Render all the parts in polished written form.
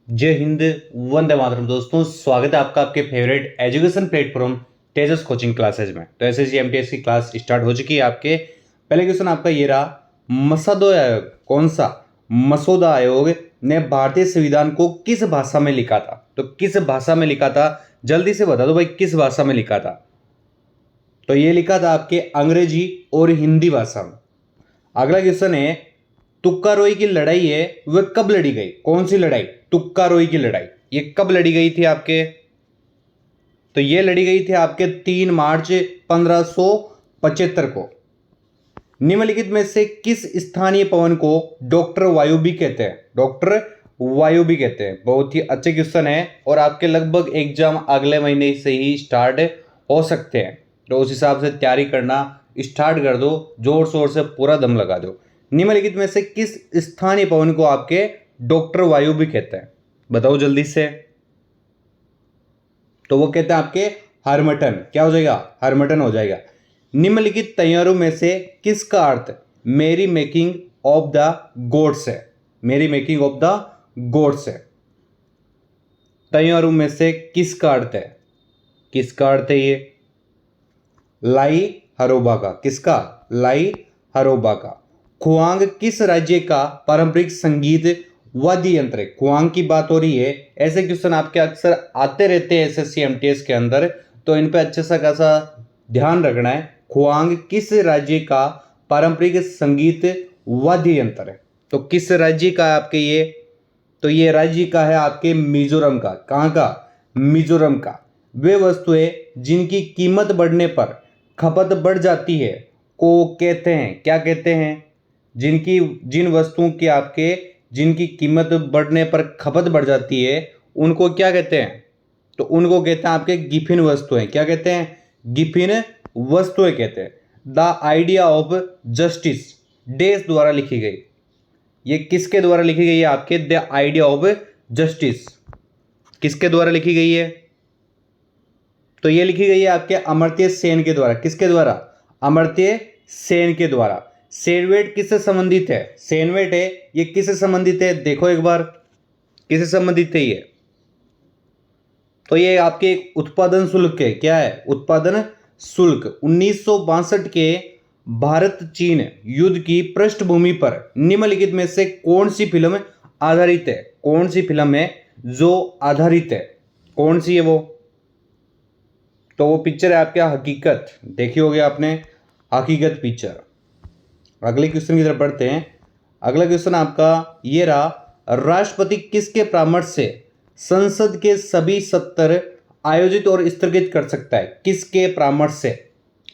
जय हिंद, वंदे मातरम। दोस्तों, स्वागत है आपका आपके फेवरेट एजुकेशन प्लेटफॉर्म तेजस कोचिंग क्लासेज में। तो एसएससी एमटीएस की क्लास स्टार्ट हो चुकी है। आपके पहले क्वेश्चन आपका ये रहा, मसौदा आयोग कौन सा मसौदा आयोग ने भारतीय संविधान को किस भाषा में लिखा था? तो किस भाषा में लिखा था, जल्दी से बता दो भाई, किस भाषा में लिखा था? तो ये लिखा था आपके अंग्रेजी और हिंदी भाषा में। अगला क्वेश्चन है, तुक्का रोई की लड़ाई है वह कब लड़ी गई? कौन सी लड़ाई? तुक्का रोई की लड़ाई ये कब लड़ी गई थी आपके? तो ये लड़ी गई थी आपके 3 मार्च 1575 को। निम्नलिखित में से किस स्थानीय पवन को डॉक्टर वायु भी कहते हैं? डॉक्टर वायु भी कहते हैं। बहुत ही अच्छे क्वेश्चन है और आपके लगभग एग्जाम अगले महीने से ही स्टार्ट हो सकते हैं। तो उस हिसाब से तैयारी करना स्टार्ट कर दो, जोर शोर से पूरा दम लगा दो। निम्नलिखित में से किस स्थानीय पवन को आपके डॉक्टर वायु भी कहते हैं? बताओ जल्दी से। तो वो कहते हैं आपके हरमटन। क्या हो जाएगा? हरमटन हो जाएगा। निम्नलिखित तैयारों में से किसका अर्थ मेरी मेकिंग ऑफ द गोड्स है? मेरी मेकिंग ऑफ द गोड्स है। तैयारों में से किसका अर्थ है? किसका अर्थ है ये? लाई हरोबा का। किसका? लाई हरोबा का। खुआंग किस राज्य का पारंपरिक संगीत वाद्य यंत्र है? खुआंग की बात हो रही है। ऐसे क्वेश्चन आपके अक्सर आते रहते हैं एसएससी एमटीएस के अंदर, तो इन पे अच्छे सा खासा ध्यान रखना है। खुआंग किस राज्य का पारंपरिक संगीत वाद्य यंत्र है? तो किस राज्य का है आपके ये? तो ये राज्य का है आपके मिजोरम का। कहाँ का? मिजोरम का। वे वस्तुएं जिनकी कीमत बढ़ने पर खपत बढ़ जाती है को कहते हैं, क्या कहते हैं? जिन वस्तुओं की आपके जिनकी कीमत बढ़ने पर खपत बढ़ जाती है उनको क्या कहते हैं? तो उनको कहते हैं आपके गिफिन वस्तुएं। क्या कहते हैं? गिफिन वस्तुएं कहते हैं। द आइडिया ऑफ जस्टिस डेस द्वारा लिखी गई। ये किसके द्वारा लिखी गई है आपके? द आइडिया ऑफ जस्टिस किसके द्वारा लिखी गई है? तो ये लिखी गई है आपके अमर्त्य सेन के द्वारा। किसके द्वारा? अमर्त्य सेन के द्वारा। सेनवेट किससे संबंधित है? सेनवेट है ये किससे संबंधित है? देखो एक बार, किससे संबंधित है ये? तो ये आपके एक उत्पादन शुल्क है। क्या है? उत्पादन शुल्क। 1962 के भारत चीन युद्ध की पृष्ठभूमि पर निम्नलिखित में से कौन सी फिल्म आधारित है? कौन सी फिल्म है जो आधारित है? कौन सी है वो? तो वो पिक्चर है आपके हकीकत। देखी होगी आपने, हकीकत पिक्चर। अगले क्वेश्चन की तरफ बढ़ते हैं। अगला क्वेश्चन आपका ये रहा, राष्ट्रपति किसके परामर्श से संसद के सभी सत्र आयोजित और स्थगित कर सकता है? किसके परामर्श से?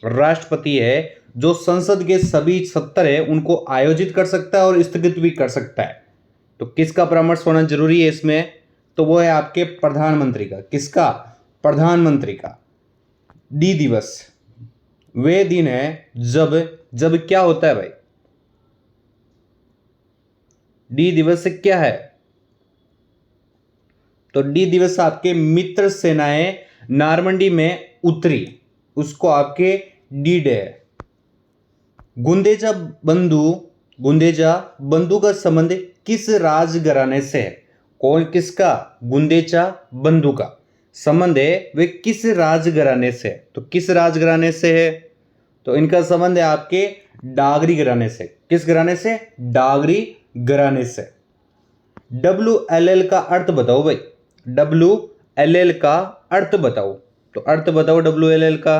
राष्ट्रपति है जो संसद के सभी सत्र है उनको आयोजित कर सकता है और स्थगित भी कर सकता है। तो किसका परामर्श होना जरूरी है इसमें? तो वो है आपके प्रधानमंत्री का। किसका? प्रधानमंत्री का। डी दिवस वे दिन है जब जब क्या होता है भाई? डी दिवस क्या है? तो डी दिवस आपके मित्र सेनाएं नारमंडी में उतरी, उसको आपके डी डे है। गुंदेजा बंधु गुंदेजा बंधु का संबंध किस राजघराने से है? कौन? किसका? गुंदेचा बंधु का संबंध है वे किस राजघराने से? तो किस राजघराने से है? तो इनका संबंध है आपके डागरी घराने से। किस घराने से? डागरी घराने से। WLL का अर्थ बताओ भाई। WLL का अर्थ बताओ। तो अर्थ बताओ WLL का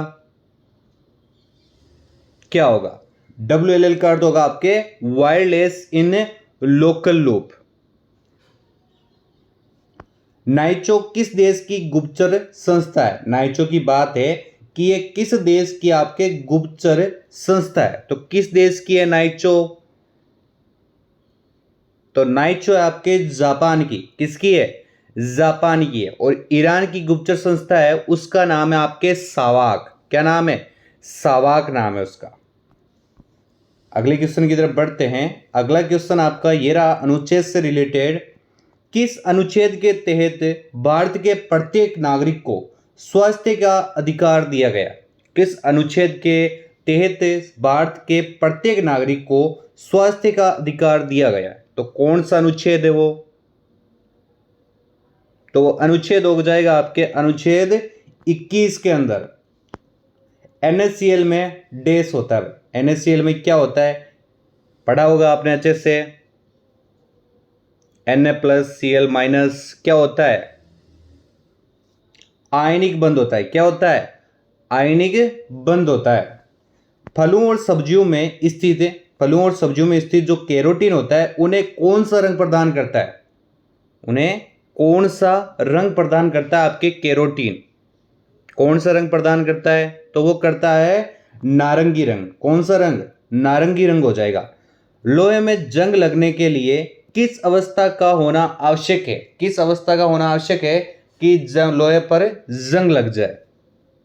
क्या होगा? WLL का अर्थ होगा आपके wireless in local loop. Naicho किस देश की गुप्तचर संस्था है? नाइचो की बात है कि ये किस देश की आपके गुप्तचर संस्था है? तो किस देश की है नाइचो? तो नाइचो है आपके जापान की। किसकी है? जापान की है। और ईरान की गुप्तचर संस्था है उसका नाम है आपके सावाक। क्या नाम है? सावाक नाम है उसका। अगले क्वेश्चन की तरफ बढ़ते हैं। अगला क्वेश्चन आपका ये रहा, अनुच्छेद से रिलेटेड। किस अनुच्छेद के तहत भारत के प्रत्येक नागरिक को स्वास्थ्य का अधिकार दिया गया? किस अनुच्छेद के तहत भारत के प्रत्येक नागरिक को स्वास्थ्य का अधिकार दिया गया? तो कौन सा अनुच्छेद है वो? तो अनुच्छेद हो जाएगा आपके अनुच्छेद 21 के अंदर NaCl में डैश होता है। NaCl में क्या होता है, पढ़ा होगा आपने अच्छे से। Na+Cl- क्या होता है, आयनिक बंध होता है। क्या होता है, आयनिक बंध होता है। फलों और सब्जियों में स्थित जो कैरोटीन होता है उन्हें कौन सा रंग प्रदान करता है, उन्हें कौन सा रंग प्रदान करता है, आपके कैरोटीन कौन सा रंग प्रदान करता है, तो वो करता है नारंगी रंग। कौन सा रंग, नारंगी रंग हो जाएगा। लोहे में जंग लगने के लिए किस अवस्था का होना आवश्यक है, किस अवस्था का होना आवश्यक है कि लोहे पर जंग लग जाए।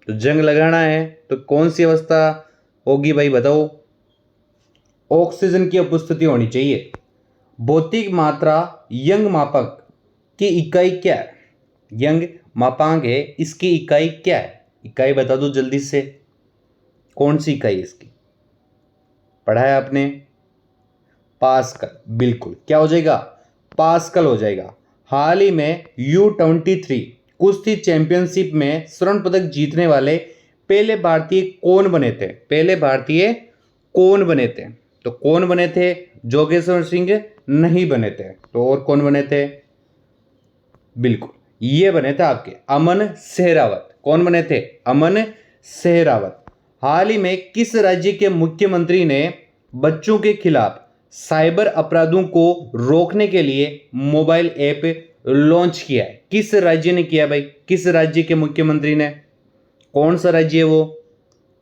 तो जंग लगाना है तो कौन सी अवस्था होगी भाई बताओ। ऑक्सीजन की उपस्थिति होनी चाहिए। भौतिक मात्रा यंग मापक की इकाई क्या है, यंग मापांक है, इसकी इकाई क्या है, इकाई बता दो जल्दी से, कौन सी इकाई इसकी, पढ़ा है आपने, पास्कल। बिल्कुल, क्या हो जाएगा, पास्कल हो जाएगा। हाल ही में U23 कुश्ती चैंपियनशिप में स्वर्ण पदक जीतने वाले पहले भारतीय कौन बने थे, पहले भारतीय कौन बने थे, तो कौन बने थे, जोगेश्वर सिंह नहीं बने थे, तो और कौन बने थे, बिल्कुल ये बने थे आपके अमन सहरावत। कौन बने थे, अमन सहरावत। हाल ही में किस राज्य के मुख्यमंत्री ने बच्चों के खिलाफ साइबर अपराधों को रोकने के लिए मोबाइल ऐप लॉन्च किया है, किस राज्य ने किया भाई, किस राज्य के मुख्यमंत्री ने, कौन सा राज्य है वो,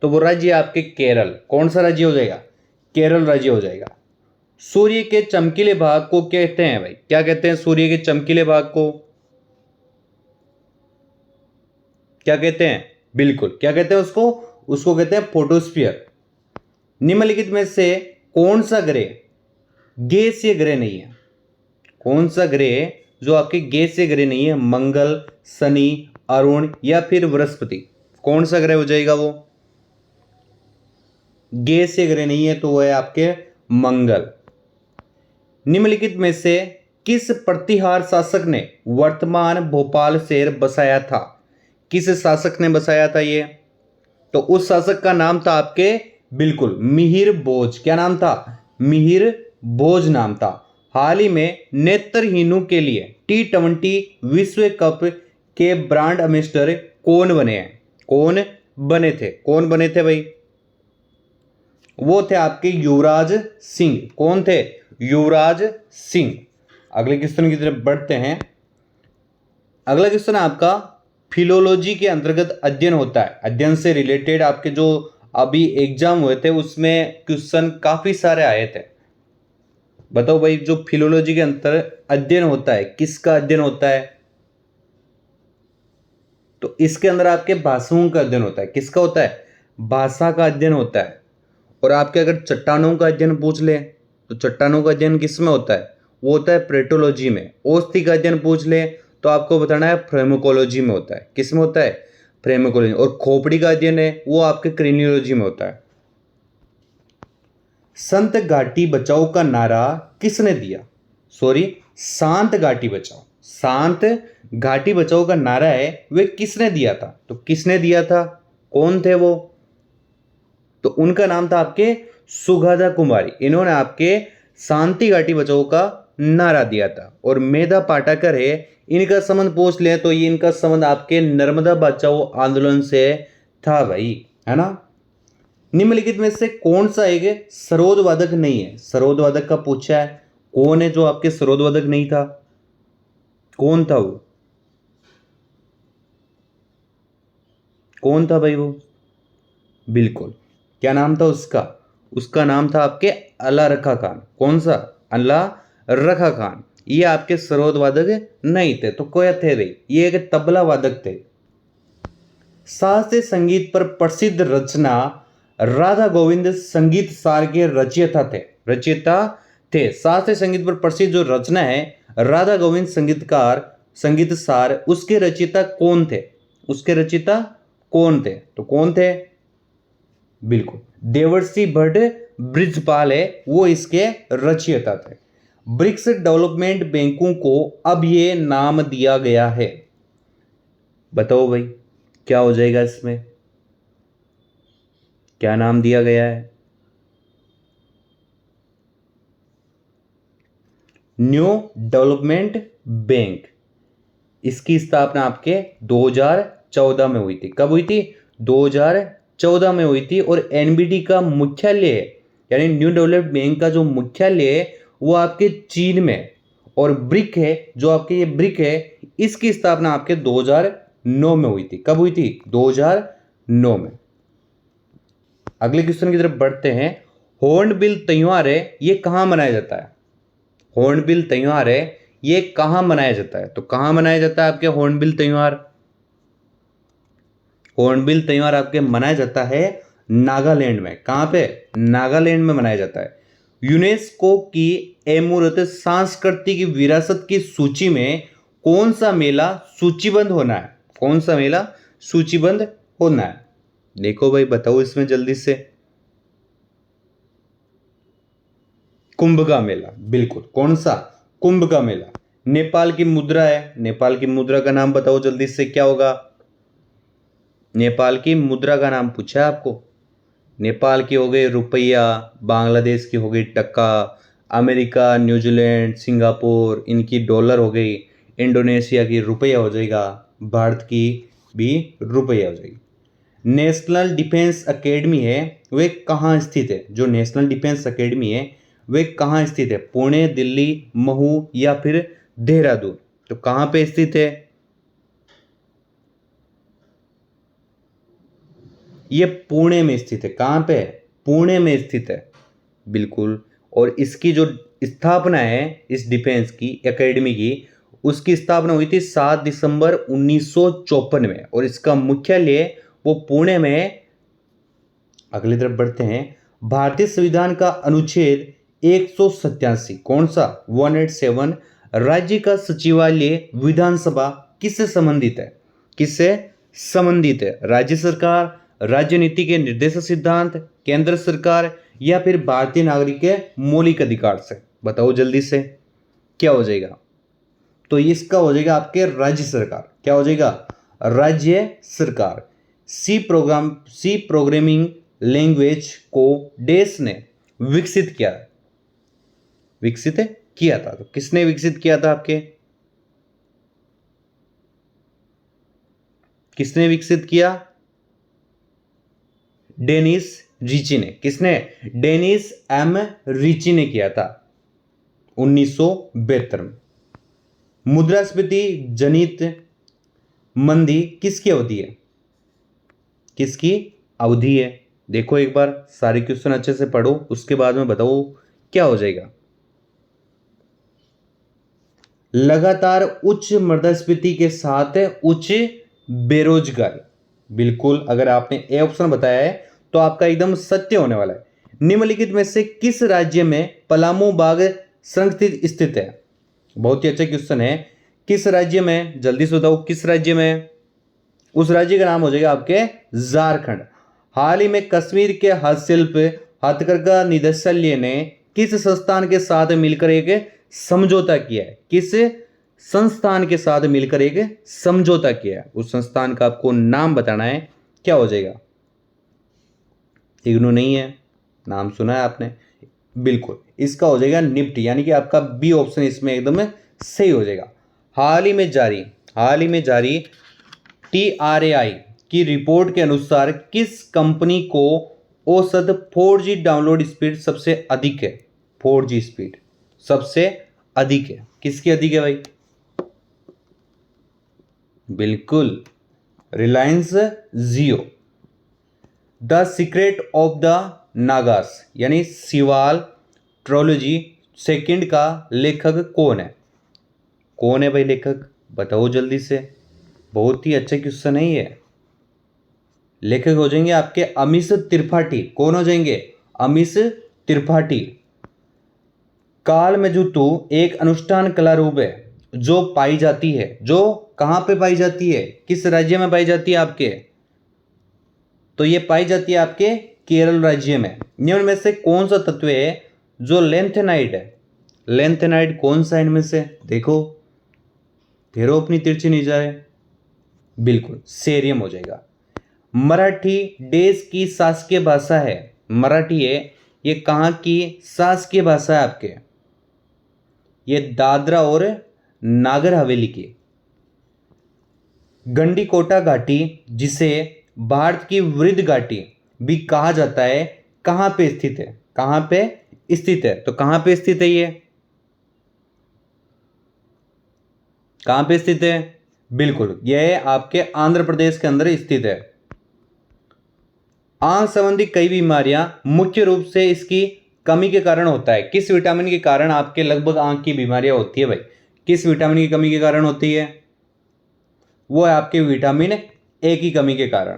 तो वो राज्य आपके केरल। कौन सा राज्य हो जाएगा, केरल राज्य हो जाएगा। सूर्य के चमकीले भाग को कहते हैं भाई, क्या कहते हैं, सूर्य के चमकीले भाग को क्या कहते हैं, बिल्कुल क्या कहते हैं उसको, उसको कहते हैं फोटोस्फीयर। निम्नलिखित में से कौन सा ग्रह गैसीय ग्रह नहीं है, कौन सा ग्रह जो आपके गैसीय ग्रह नहीं है, मंगल, शनि, अरुण या फिर बृहस्पति, कौन सा ग्रह हो जाएगा वो, गैसीय ग्रह नहीं है तो वो है आपके मंगल। निम्नलिखित में से किस प्रतिहार शासक ने वर्तमान भोपाल शहर बसाया था, किस शासक ने बसाया था ये, तो उस शासक का नाम था आपके बिल्कुल मिहिर भोज। क्या नाम था, मिहिर भोज नाम था। हाल ही में नेत्रहीनों के लिए T20 विश्व कप के ब्रांड एम्बेसडर कौन बने हैं, कौन बने थे, कौन बने थे भाई, वो थे आपके युवराज सिंह। कौन थे, युवराज सिंह। अगले क्वेश्चन की तरफ बढ़ते हैं। अगला क्वेश्चन आपका फिलोलॉजी के अंतर्गत अध्ययन होता है, अध्ययन से रिलेटेड आपके जो अभी एग्जाम हुए थे उसमें क्वेश्चन काफी सारे आए थे। बताओ भाई, जो फिलोलॉजी के अंतर अध्ययन होता है किसका अध्ययन होता है, तो इसके अंदर आपके भाषाओं का अध्ययन होता है। किसका होता है, भाषा का अध्ययन होता है। और आपके अगर चट्टानों का अध्ययन पूछ ले तो चट्टानों का अध्ययन किस में होता है, वो होता है प्लेटोलॉजी में। औषधि का अध्ययन पूछ ले तो आपको बताना है फ्रेमोकोलॉजी में होता है। किस में होता है, फ्रेमोकोलॉजी। और खोपड़ी का अध्ययन है वो आपके क्रेनियोलॉजी में होता है। संत घाटी बचाओ का नारा किसने दिया, शांत घाटी बचाओ, शांत घाटी बचाओ का नारा है वे किसने दिया था, तो किसने दिया था, कौन थे वो, तो उनका नाम था आपके सुगाथा कुमारी। इन्होंने आपके शांति घाटी बचाओ का नारा दिया था। और मेधा पाटाकर है, इनका संबंध पूछ ले तो ये इनका संबंध आपके नर्मदा बचाओ आंदोलन से था भाई, है ना। निम्नलिखित में से कौन सा एक सरोदवादक नहीं है, सरोदवादक का पूछा है, कौन है जो आपके सरोदवादक नहीं था, कौन था वो, कौन था भाई वो, बिल्कुल क्या नाम था उसका, उसका नाम था आपके अला रखा खान। कौन सा, अला रखा खान। ये आपके सरोद वादक नहीं थे, तो कोई थे भाई, ये एक तबला वादक थे। शास्त्रीय संगीत पर प्रसिद्ध रचना राधा गोविंद संगीत सार के रचयिता थे। शास्त्रीय संगीत पर प्रसिद्ध जो रचना है राधा गोविंद संगीत सार, उसके रचयिता कौन थे, उसके रचयिता कौन थे, तो कौन थे, बिल्कुल देवर्षि भट्ट ब्रिजपाल है वो इसके रचयिता थे। ब्रिक्स डेवलपमेंट बैंकों को अब ये नाम दिया गया है। बताओ भाई क्या हो जाएगा इसमें, क्या नाम दिया गया है? New development bank. इसकी स्थापना आपके 2014 में हुई थी। कब हुई थी? 2014 में हुई थी। और एनबीडी का मुख्यालय यानी न्यू डेवलप्ड बैंक का जो मुख्यालय है वो आपके चीन में, और ब्रिक है जो आपके ये ब्रिक है इसकी स्थापना आपके 2009 में हुई थी। कब हुई थी? 2009 में। अगले क्वेश्चन की तरफ बढ़ते हैं। हॉर्नबिल त्योहार है ये कहाँ मनाया जाता है? हॉर्नबिल त्योहार है ये कहाँ मनाया जाता है? तो कहाँ मनाया जाता है आपके हॉर्नबिल त्योहार? हॉर्नबिल त्योहार आपके मनाया जाता है नागालैंड में। कहाँ पे? नागालैंड में मनाया जाता है। यूनेस्को की अमूर्त सांस्कृतिक विरासत की सूची में कौन सा मेला सूचीबद्ध होना है? कौन सा मेला सूचीबद्ध होना है? देखो भाई बताओ इसमें जल्दी से। कुंभ का मेला, बिल्कुल। कौन सा? कुंभ का मेला। नेपाल की मुद्रा है, नेपाल की मुद्रा का नाम बताओ जल्दी से, क्या होगा? नेपाल की मुद्रा का नाम पूछा है आपको। नेपाल की हो गई रुपया, बांग्लादेश की हो गई टका, अमेरिका, न्यूजीलैंड, सिंगापुर इनकी डॉलर हो गई, इंडोनेशिया की रुपया हो जाएगा, भारत की भी रुपया हो जाएगी। नेशनल डिफेंस एकेडमी है वे कहाँ स्थित है? जो नेशनल डिफेंस एकेडमी है वे कहाँ स्थित है? पुणे, दिल्ली, महू या फिर देहरादून? तो कहाँ पे स्थित है? ये पुणे में स्थित है। कहाँ पे है? पुणे में स्थित है, बिल्कुल। और इसकी जो स्थापना है इस डिफेंस की एकेडमी की, उसकी स्थापना हुई थी 7 दिसंबर 1954 में, और इसका मुख्यालय वो पुणे में है। अगली तरफ बढ़ते हैं। भारतीय संविधान का अनुच्छेद 187 कौन सा? 187 राज्य का सचिवालय विधानसभा किससे संबंधित है? किससे संबंधित है? राज्य सरकार, राज्य नीति के निर्देशक सिद्धांत, केंद्र सरकार या फिर भारतीय नागरिक के मौलिक अधिकार से? बताओ जल्दी से क्या हो जाएगा? तो इसका हो जाएगा आपके राज्य सरकार। क्या हो जाएगा? राज्य सरकार। सी प्रोग्रामिंग लैंग्वेज को देश ने विकसित किया, विकसित किया था। तो किसने विकसित किया था आपके? किसने विकसित किया? डेनिस रिची ने। किसने? डेनिस एम रिची ने किया था 1972 में। मुद्रास्फीति जनित मंदी किसकी अवधि है? किसकी अवधि है? देखो एक बार सारे क्वेश्चन अच्छे से पढ़ो, उसके बाद में बताओ क्या हो जाएगा। लगातार उच्च मुद्रास्फीति के साथ उच्च बेरोजगारी, बिल्कुल। अगर आपने ए ऑप्शन बताया है तो आपका एकदम सत्य होने वाला है। निम्नलिखित में से किस राज्य में पलामू बाग संस्थित स्थित है? बहुत ही अच्छा क्वेश्चन है। किस राज्य में? जल्दी से बताओ किस राज्य में? उस राज्य का नाम हो जाएगा आपके झारखंड। हाल ही में कश्मीर के हस्तशिल्प हथकरघा निदेशालय ने किस संस्थान के साथ मिलकर एक समझौता किया है? किस संस्थान के साथ मिलकर एक समझौता किया है? उस संस्थान का आपको नाम बताना है। क्या हो जाएगा? इग्नू नहीं है, नाम सुना है आपने, बिल्कुल। इसका हो जाएगा निफ्टी, यानी कि आपका बी ऑप्शन इसमें एकदम सही हो जाएगा। हाल ही में जारी TRAI की रिपोर्ट के अनुसार किस कंपनी को औसत 4G डाउनलोड स्पीड सबसे अधिक है? 4G स्पीड सबसे अधिक है। किसकी अधिक है भाई? बिल्कुल, Reliance Jio. The secret of the Nagas यानी सिवाल ट्रोलॉजी सेकंड का लेखक कौन है? कौन है भाई लेखक? बताओ जल्दी से, बहुत ही अच्छा क्वेश्चन है ये। लेखक हो जाएंगे आपके अमीश त्रिपाठी। कौन हो जाएंगे? अमीश त्रिपाठी। काल मेजुतु एक अनुष्ठान कला रूप है जो पाई जाती है, जो कहां पे पाई जाती है? किस राज्य में पाई जाती है आपके? तो ये पाई जाती है आपके केरल राज्य में। निम्न में से कौन सा तत्व है जो लेंथेनाइट है? लेंथेनाइड कौन सा इनमें से? देखो, फेरो अपनी तिरछी निगाहें। बिल्कुल सेरियम हो जाएगा। मराठी देश की शासकीय भाषा है। मराठी है, ये कहाँ की शासकीय भाषा है आपके? ये दादरा और नागर हवेली की। गंडीकोटा घाटी, जिसे भारत की वृद्ध घाटी भी कहा जाता है, कहां पे स्थित है? कहां पे स्थित है? तो कहां पे स्थित है ये? कहां पे स्थित है? बिल्कुल, यह आपके आंध्र प्रदेश के अंदर स्थित है। आंख संबंधी कई बीमारियां मुख्य रूप से इसकी कमी के कारण होता है। किस विटामिन के कारण आपके लगभग आंख की बीमारियां होती है भाई? किस विटामिन की कमी के कारण होती है? वो है आपके विटामिन ए की कमी के कारण।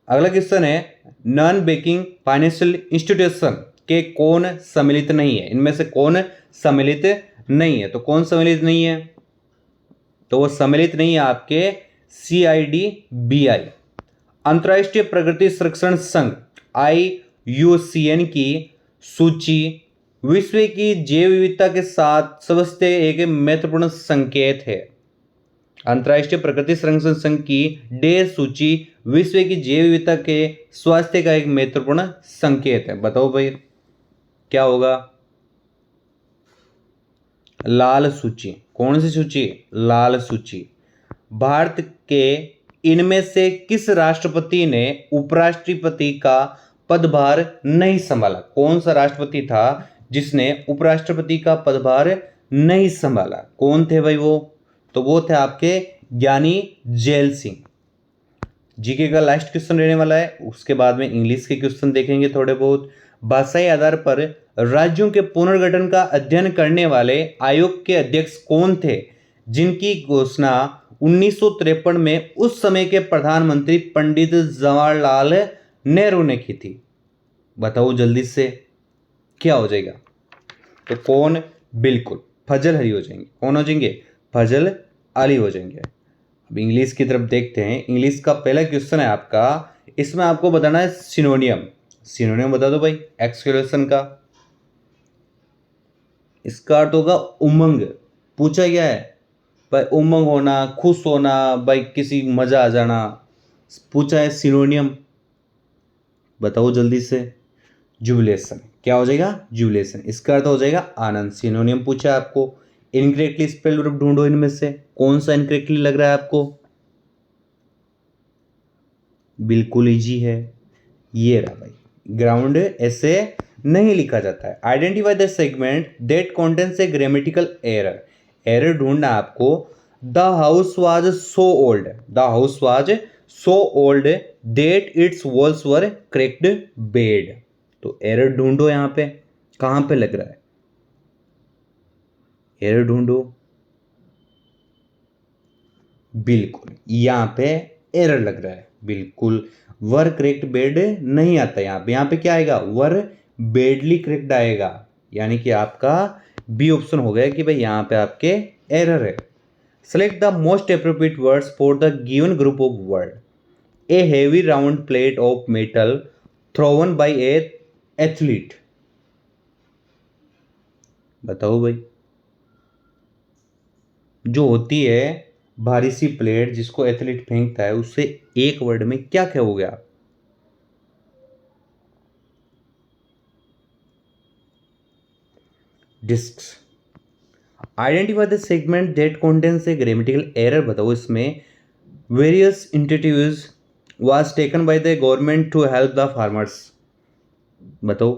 अगला क्वेश्चन है, नॉन बैंकिंग फाइनेंशियल इंस्टीट्यूशन के कौन सम्मिलित नहीं है? इनमें से कौन सम्मिलित नहीं है? तो कौन सम्मिलित नहीं है? तो वो सम्मिलित नहीं है आपके CIDBI, अंतर्राष्ट्रीय प्रगति संरक्षण संघ IUCN की सूची विश्व की जैव विविधता के साथ सबसे एक महत्वपूर्ण संकेत है। अंतर्राष्ट्रीय प्रकृति संरक्षण संघ की डेज सूची विश्व की जैव विविधता के स्वास्थ्य का एक महत्वपूर्ण संकेत है। बताओ भाई क्या होगा? लाल सूची। कौन सी सूची? लाल सूची। भारत के इनमें से किस राष्ट्रपति ने उपराष्ट्रपति का पदभार नहीं संभाला? कौन सा राष्ट्रपति था जिसने उपराष्ट्रपति का पदभार नहीं संभाला? कौन थे भाई वो? तो वो थे आपके ज्ञानी जैल सिंह। जीके का लास्ट क्वेश्चन रहने वाला है, उसके बाद में इंग्लिश के क्वेश्चन देखेंगे थोड़े बहुत। भाषाई आधार पर राज्यों के पुनर्गठन का अध्ययन करने वाले आयोग के अध्यक्ष कौन थे, जिनकी घोषणा 1953 में उस समय के प्रधानमंत्री पंडित जवाहरलाल नेहरू ने की थी? बताओ जल्दी से, क्या हो जाएगा? तो कौन? बिल्कुल फजल अली हो जाएंगे। कौन हो जाएंगे? फजल अली हो जाएंगे। अब इंग्लिश की तरफ देखते हैं। इंग्लिश का पहला क्वेश्चन है आपका, इसमें आपको बताना है सिनोनियम। सिनोनियम बता दो भाई एक्सक्लेमेशन का। इसका अर्थ होगा उमंग। पूछा गया है भाई, उमंग होना, खुश होना, भाई किसी मजा आ जाना, पूछा है सिनोनियम। बताओ जल्दी से। जुबिलेशन। क्या हो जाएगा? जुबिलेशन। इसका अर्थ हो जाएगा आनंद। सिनोनियम पूछा है आपको। इनकरेक्टली स्पेल्ड वर्ब ढूंढो, इनमें से कौन सा इनकरेक्टली लग रहा है आपको? बिल्कुल इजी है, ये रहा भाई। ग्राउंड ऐसे नहीं लिखा जाता है। Identify the segment that contains a grammatical error. Error ढूंढना आपको। The house was so old. The house was so old that it's walls were cracked bed. तो एरर ढूंढो, यहां पे कहां पे लग रहा है? एरर ढूंढो। बिल्कुल यहां पे एरर लग रहा है। बिल्कुल वर करेक्ट बेड नहीं आता यहां पे। यहां पे क्या आएगा? वर बेडली करेक्ट आएगा। यानी कि आपका बी ऑप्शन हो गया कि भाई यहां पे आपके एरर है। Select the most appropriate words for the given group of word. A heavy round plate of metal thrown by an athlete. बताओ भाई, जो होती है भारी सी प्लेट जिसको एथलीट फेंकता है, उससे एक वर्ड में क्या कहोगे आप? डिस्क्स। Identify the segment that contains a grammatical error. बताओ इसमें various initiatives was taken by the government to help the farmers। बताओ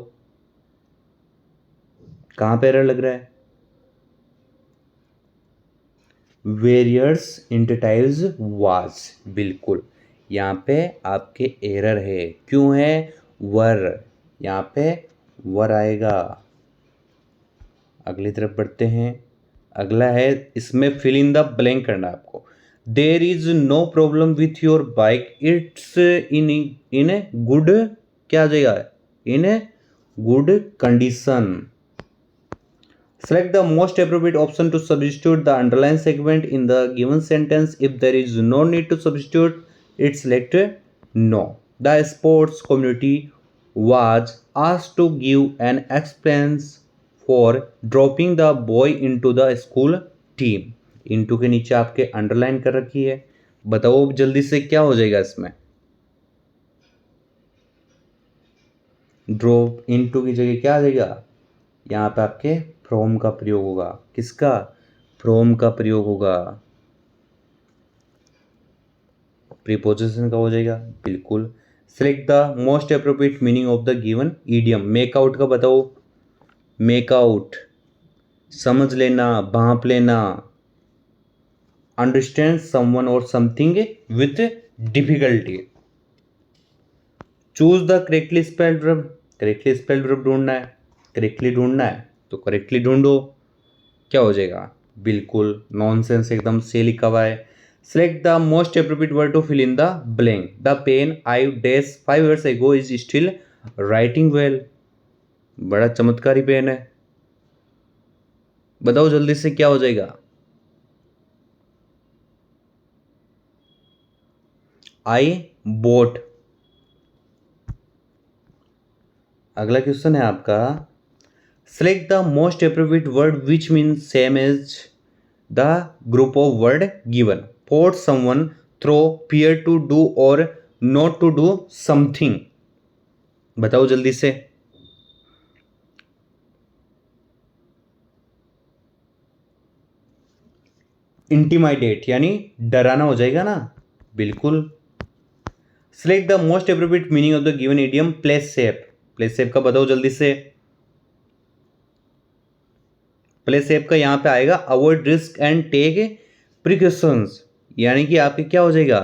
कहां पे एरर लग रहा है? Various initiatives was. बिल्कुल यहां पे आपके एरर है। क्यों है? वर, यहां पे वर आएगा। अगली तरफ बढ़ते हैं। अगला है, इसमें फिल इन द ब्लैंक करना आपको। There is no problem with your bike, it's in in a good, क्या आ जाएगा? In a good condition. Select the most appropriate option to substitute the underlined segment in the given sentence. If there is no need to substitute it, select no. The sports community was asked to give an explanation for dropping the boy into the school team. Into के नीचे आपके underline कर रखी है, बताओ जल्दी से क्या हो जाएगा इसमें। ड्रॉप इनटू की जगह क्या आ जाएगा, यहाँ पे आपके फ्रॉम का प्रयोग होगा। किसका, फ्रॉम का प्रयोग होगा। प्रीपोजिशन का हो जाएगा, बिल्कुल। Select the most appropriate meaning of the given idiom. Make out का बताओ, मेक आउट समझ लेना, भांप लेना। अंडरस्टैंड समवन और something with difficulty. Choose the correctly spelled verb. Correctly spelled verb ढूंढना है, करेक्टली ढूंढना है तो करेक्टली ढूंढो। क्या हो जाएगा, बिल्कुल नॉनसेंस एकदम से लिखा हुआ है। Select the most appropriate word to fill in the blank. The pen I dash 5 years ago is still writing well. बड़ा चमत्कारी पेन है, बताओ जल्दी से क्या हो जाएगा। आई बोट। अगला क्वेश्चन है आपका, select the most appropriate word which mean same as the group of word given. Force someone, throw, fear to do और नॉट टू डू समथिंग। बताओ जल्दी से। इंटिमाइडेट यानी डराना हो जाएगा ना, बिल्कुल। Select the most appropriate meaning of the given idiom place safe. Place safe का बताओ जल्दी से। प्ले सेफ का यहां पे आएगा avoid risk and take precautions, यानी कि आपके क्या हो जाएगा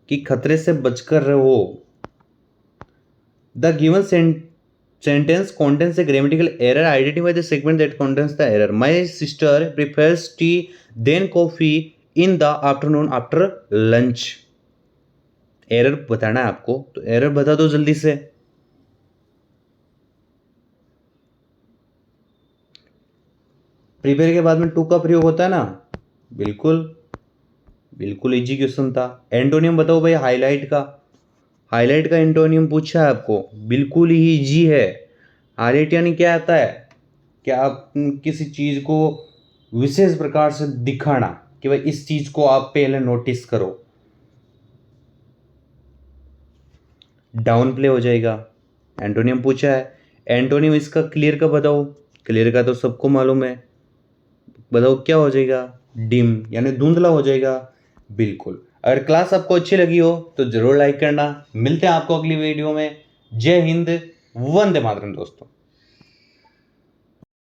कि खतरे से बचकर रहो। The given sentence contains a grammatical error. Identify the segment that contains the error. My sister prefers tea than coffee in the afternoon after lunch. Error बताना है आपको, तो एरर बता दो जल्दी से। प्रिपेयर के बाद में टू का प्रयोग होता है ना, बिल्कुल बिल्कुल इजी क्वेश्चन था। एंटोनियम बताओ भाई, हाईलाइट का। हाईलाइट का एंटोनियम पूछा है आपको, बिल्कुल ही इजी है। हाईलाइट यानी क्या आता है कि आप किसी चीज को विशेष प्रकार से दिखाना कि भाई इस चीज को आप पहले नोटिस करो। डाउन प्ले हो जाएगा, एंटोनियम पूछा है। एंटोनियम इसका क्लियर का बताओ। क्लियर का तो सबको मालूम है, बताओ क्या हो जाएगा, डिम यानी धुंधला हो जाएगा, बिल्कुल। अगर क्लास आपको अच्छी लगी हो तो जरूर लाइक करना। मिलते हैं आपको अगली वीडियो में। जय हिंद, वंदे मातरम दोस्तों।